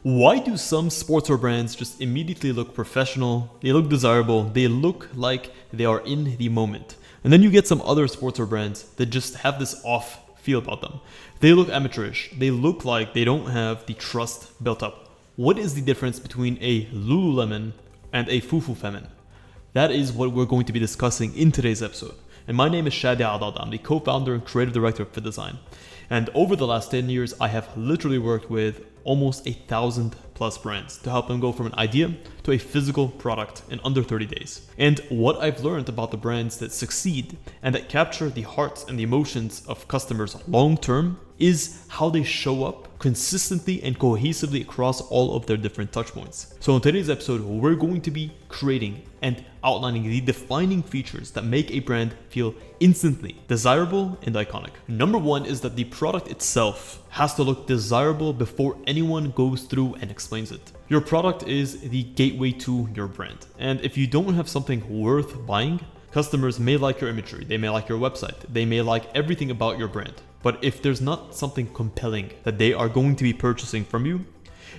Why do some sportswear brands just immediately look professional, they look desirable, they look like they are in the moment? And then you get some other sportswear brands that just have this off feel about them. They look amateurish, they look like they don't have the trust built up. What is the difference between a Lululemon and a Fufu Femin? That is what we're going to be discussing in today's episode. And my name is Shadi. I'm the co-founder and creative director of FittDesign. And over the last 10 years, I have literally worked with almost 1,000 plus brands to help them go from an idea to a physical product in under 30 days. And what I've learned about the brands that succeed and that capture the hearts and the emotions of customers long term is how they show up consistently and cohesively across all of their different touch points. So in today's episode, we're going to be creating and outlining the defining features that make a brand feel instantly desirable and iconic. Number one is that the product itself has to look desirable before anyone goes through and explains it. Your product is the gateway to your brand. And if you don't have something worth buying, customers may like your imagery, they may like your website, they may like everything about your brand. But if there's not something compelling that they are going to be purchasing from you,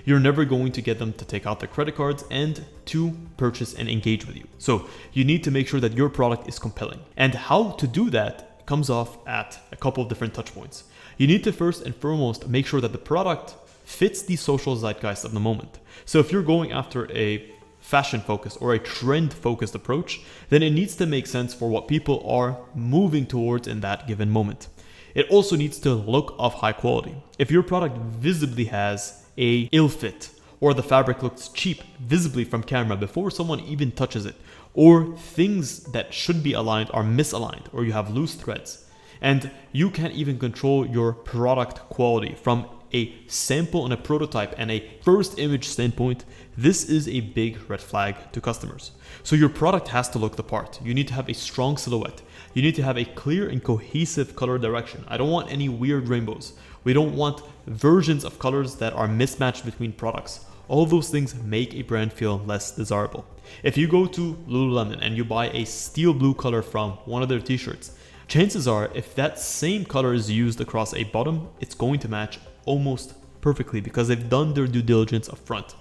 you're never going to get them to take out their credit cards and to purchase and engage with you. So you need to make sure that your product is compelling. And how to do that comes off at a couple of different touch points. You need to first and foremost make sure that the product fits the social zeitgeist of the moment. So if you're going after a fashion focused or a trend focused approach, then it needs to make sense for what people are moving towards in that given moment. It also needs to look of high quality. If your product visibly has a ill fit, or the fabric looks cheap visibly from camera before someone even touches it, or things that should be aligned are misaligned, or you have loose threads, and you can't even control your product quality from a sample and a prototype and a first image standpoint, this is a big red flag to customers. So your product has to look the part. You need to have a strong silhouette. You need to have a clear and cohesive color direction. I don't want any weird rainbows. We don't want versions of colors that are mismatched between products. All of those things make a brand feel less desirable. If you go to Lululemon and you buy a steel blue color from one of their t-shirts, chances are if that same color is used across a bottom, it's going to match almost perfectly because they've done their due diligence up front.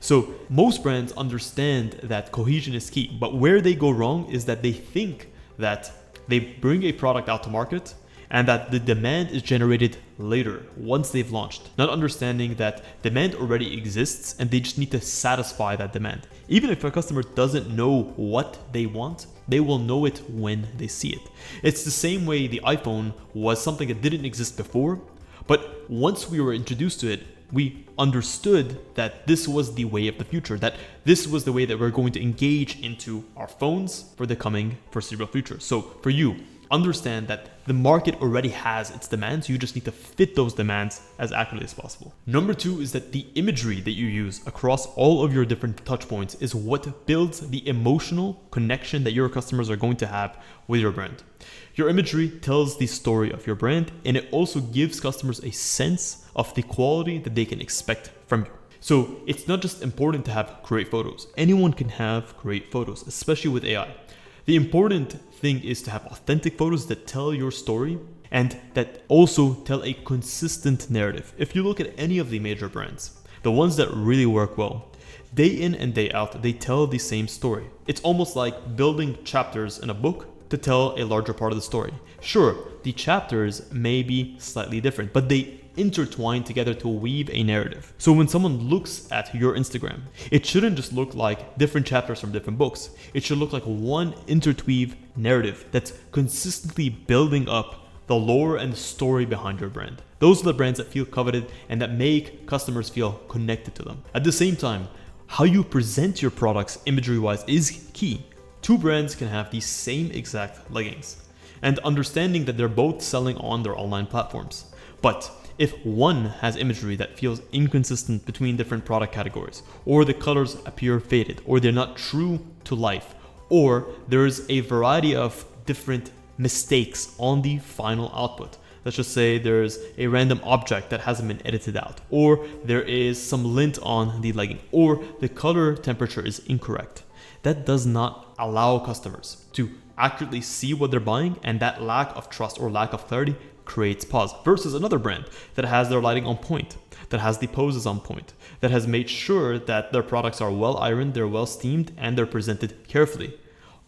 So most brands understand that cohesion is key, but where they go wrong is that they think that they bring a product out to market and that the demand is generated later once they've launched, not understanding that demand already exists and they just need to satisfy that demand. Even if a customer doesn't know what they want, they will know it when they see it. It's the same way the iPhone was something that didn't exist before, but once we were introduced to it, we understood that this was the way of the future, that this was the way that we're going to engage into our phones for the coming foreseeable future. So for you, understand that the market already has its demands. You just need to fit those demands as accurately as possible. Number two is that the imagery that you use across all of your different touch points is what builds the emotional connection that your customers are going to have with your brand. Your imagery tells the story of your brand, and it also gives customers a sense of the quality that they can expect from you. So it's not just important to have great photos. Anyone can have great photos, especially with AI. The important thing is to have authentic photos that tell your story and that also tell a consistent narrative. If you look at any of the major brands, the ones that really work well, day in and day out, they tell the same story. It's almost like building chapters in a book to tell a larger part of the story. Sure, the chapters may be slightly different, but they intertwine together to weave a narrative. So when someone looks at your Instagram, it shouldn't just look like different chapters from different books. It should look like one interweave narrative that's consistently building up the lore and the story behind your brand. Those are the brands that feel coveted and that make customers feel connected to them. At the same time, how you present your products imagery-wise is key. Two brands can have the same exact leggings, and understanding that they're both selling on their online platforms. But if one has imagery that feels inconsistent between different product categories, or the colors appear faded, or they're not true to life, or there's a variety of different mistakes on the final output. Let's just say there's a random object that hasn't been edited out, or there is some lint on the legging, or the color temperature is incorrect. That does not allow customers to accurately see what they're buying, and that lack of trust or lack of clarity creates pause, versus another brand that has their lighting on point, that has the poses on point, that has made sure that their products are well ironed, they're well steamed, and they're presented carefully.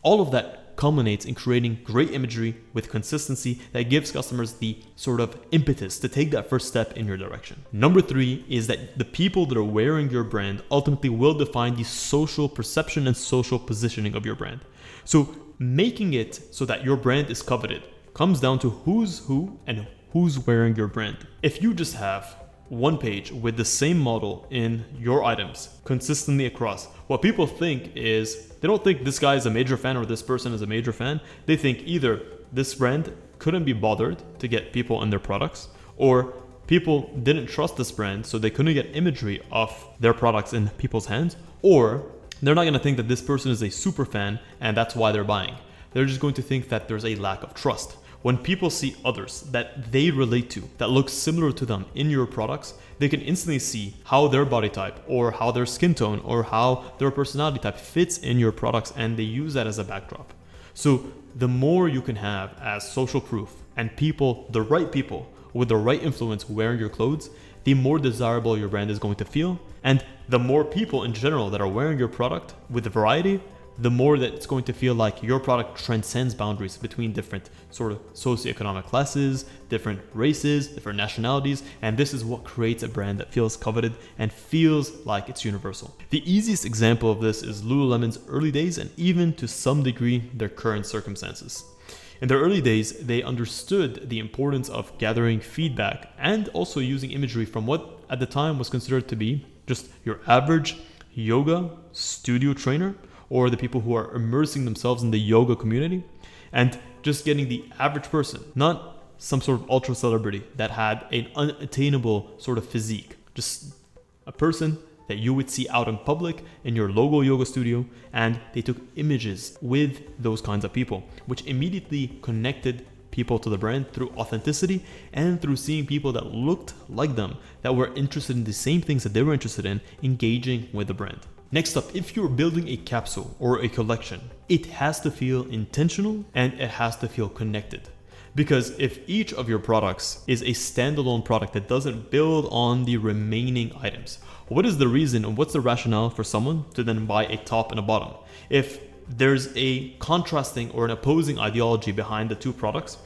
All of that culminates in creating great imagery with consistency that gives customers the sort of impetus to take that first step in your direction. Number 3 is that the people that are wearing your brand ultimately will define the social perception and social positioning of your brand. So making it so that your brand is coveted comes down to who's who and who's wearing your brand. If you just have one page with the same model in your items consistently across, what people think is, they don't think this guy is a major fan or this person is a major fan. They think either this brand couldn't be bothered to get people in their products, or people didn't trust this brand so they couldn't get imagery of their products in people's hands, or they're not going to think that this person is a super fan and that's why they're buying. They're just going to think that there's a lack of trust. When people see others that they relate to, that look similar to them in your products, they can instantly see how their body type or how their skin tone or how their personality type fits in your products, and they use that as a backdrop. So the more you can have as social proof and people, the right people with the right influence wearing your clothes, the more desirable your brand is going to feel. And the more people in general that are wearing your product with a variety, the more that it's going to feel like your product transcends boundaries between different sort of socioeconomic classes, different races, different nationalities, and this is what creates a brand that feels coveted and feels like it's universal. The easiest example of this is Lululemon's early days, and even to some degree their current circumstances. In their early days, they understood the importance of gathering feedback and also using imagery from what at the time was considered to be just your average yoga studio trainer, or the people who are immersing themselves in the yoga community, and just getting the average person, not some sort of ultra celebrity that had an unattainable sort of physique, just a person that you would see out in public in your logo yoga studio, and they took images with those kinds of people, which immediately connected people to the brand through authenticity and through seeing people that looked like them, that were interested in the same things that they were interested in, engaging with the brand. Next up, if you're building a capsule or a collection, it has to feel intentional and it has to feel connected. Because if each of your products is a standalone product that doesn't build on the remaining items, what is the reason and what's the rationale for someone to then buy a top and a bottom? If there's a contrasting or an opposing ideology behind the two products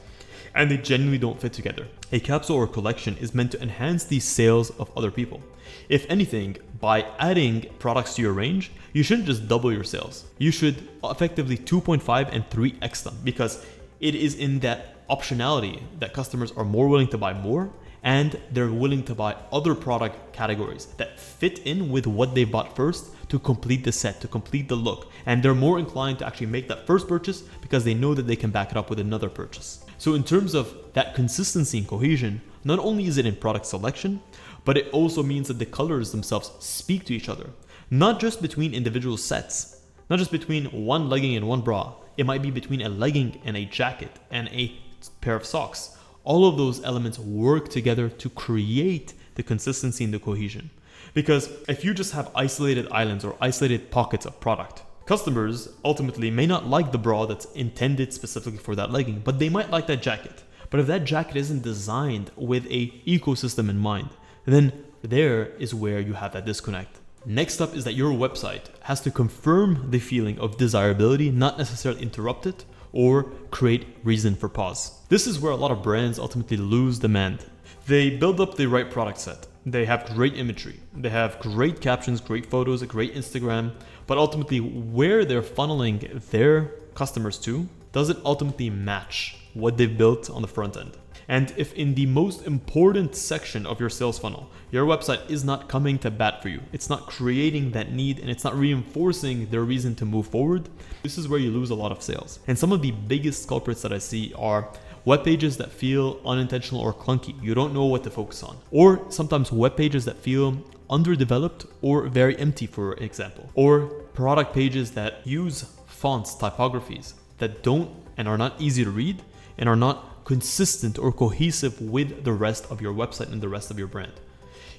and they genuinely don't fit together. A capsule or collection is meant to enhance the sales of other people. If anything, by adding products to your range, you shouldn't just double your sales. You should effectively 2.5 and 3x them, because it is in that optionality that customers are more willing to buy more, and they're willing to buy other product categories that fit in with what they bought first to complete the set, to complete the look. And they're more inclined to actually make that first purchase because they know that they can back it up with another purchase. So in terms of that consistency and cohesion, not only is it in product selection, but it also means that the colors themselves speak to each other. Not just between individual sets, not just between one legging and one bra. It might be between a legging and a jacket and a pair of socks. All of those elements work together to create the consistency and the cohesion. Because if you just have isolated islands or isolated pockets of product, customers ultimately may not like the bra that's intended specifically for that legging, but they might like that jacket. But if that jacket isn't designed with a ecosystem in mind, then there is where you have that disconnect. Next up is that your website has to confirm the feeling of desirability, not necessarily interrupt it or create reason for pause. This is where a lot of brands ultimately lose demand. They build up the right product set. They have great imagery. They have great captions, great photos, a great Instagram, but ultimately where they're funneling their customers to doesn't ultimately match what they've built on the front end. And if in the most important section of your sales funnel, your website is not coming to bat for you, it's not creating that need, and it's not reinforcing their reason to move forward, this is where you lose a lot of sales. And some of the biggest culprits that I see are web pages that feel unintentional or clunky. You don't know what to focus on. Or sometimes web pages that feel underdeveloped or very empty, for example. Or product pages that use fonts, typographies that don't and are not easy to read and are not consistent or cohesive with the rest of your website and the rest of your brand.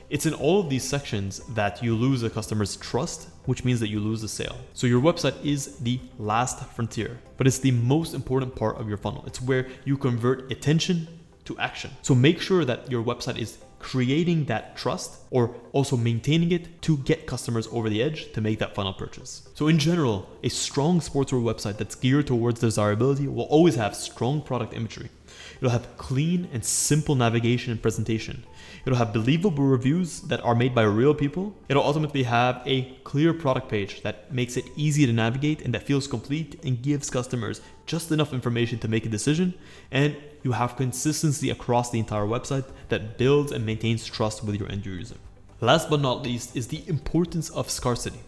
It's in all of these sections that you lose a customer's trust, which means that you lose the sale. So your website is the last frontier, but it's the most important part of your funnel. It's where you convert attention to action. So make sure that your website is creating that trust or also maintaining it to get customers over the edge to make that final purchase. So in general, a strong sportswear website that's geared towards desirability will always have strong product imagery. It'll have clean and simple navigation and presentation. It'll have believable reviews that are made by real people. It'll ultimately have a clear product page that makes it easy to navigate and that feels complete and gives customers just enough information to make a decision. And you have consistency across the entire website that builds and maintains trust with your end user. Last but not least is the importance of scarcity.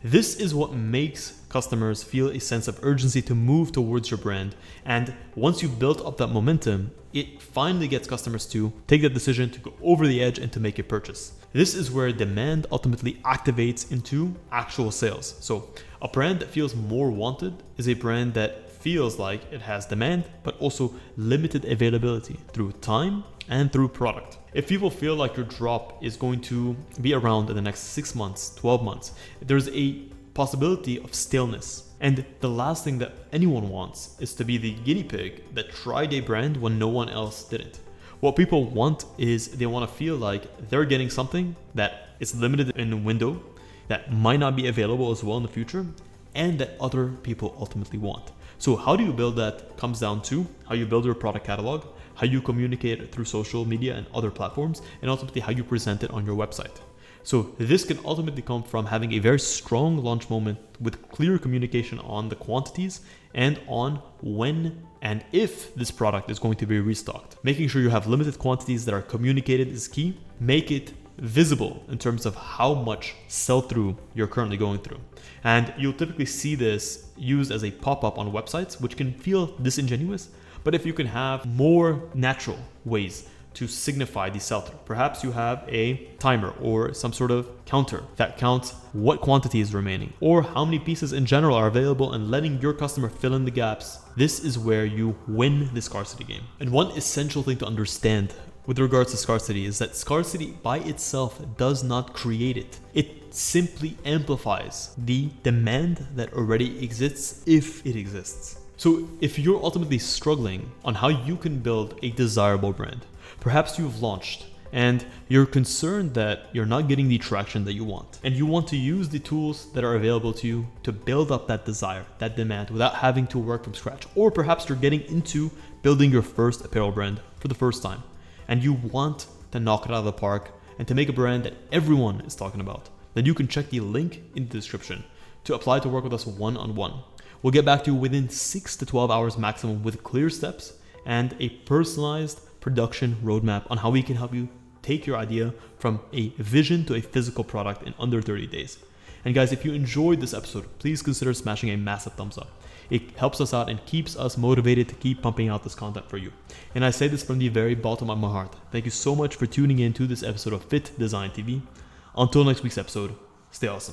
This is what makes customers feel a sense of urgency to move towards your brand. And once you've built up that momentum, it finally gets customers to take that decision to go over the edge and to make a purchase. This is where demand ultimately activates into actual sales. So a brand that feels more wanted is a brand that feels like it has demand, but also limited availability through time and through product. If people feel like your drop is going to be around in the next 6 months, 12 months, there's a possibility of staleness. And the last thing that anyone wants is to be the guinea pig that tried a brand when no one else didn't. What people want is they want to feel like they're getting something that is limited in a window, that might not be available as well in the future, and that other people ultimately want. So how do you build that comes down to how you build your product catalog, how you communicate it through social media and other platforms, and ultimately how you present it on your website. So this can ultimately come from having a very strong launch moment with clear communication on the quantities and on when and if this product is going to be restocked. Making sure you have limited quantities that are communicated is key. Make it visible in terms of how much sell-through you're currently going through. And you'll typically see this used as a pop-up on websites, which can feel disingenuous, but if you can have more natural ways to signify the sell-through. Perhaps you have a timer or some sort of counter that counts what quantity is remaining or how many pieces in general are available and letting your customer fill in the gaps. This is where you win the scarcity game. And one essential thing to understand with regards to scarcity is that scarcity by itself does not create it. It simply amplifies the demand that already exists if it exists. So if you're ultimately struggling on how you can build a desirable brand, perhaps you've launched and you're concerned that you're not getting the traction that you want, and you want to use the tools that are available to you to build up that desire, that demand without having to work from scratch. Or perhaps you're getting into building your first apparel brand for the first time and you want to knock it out of the park and to make a brand that everyone is talking about, then you can check the link in the description to apply to work with us one-on-one. We'll get back to you within 6 to 12 hours maximum with clear steps and a personalized production roadmap on how we can help you take your idea from a vision to a physical product in under 30 days. And guys, if you enjoyed this episode, please consider smashing a massive thumbs up. It helps us out and keeps us motivated to keep pumping out this content for you. And I say this from the very bottom of my heart. Thank you so much for tuning in to this episode of FittDesign TV. Until next week's episode, stay awesome.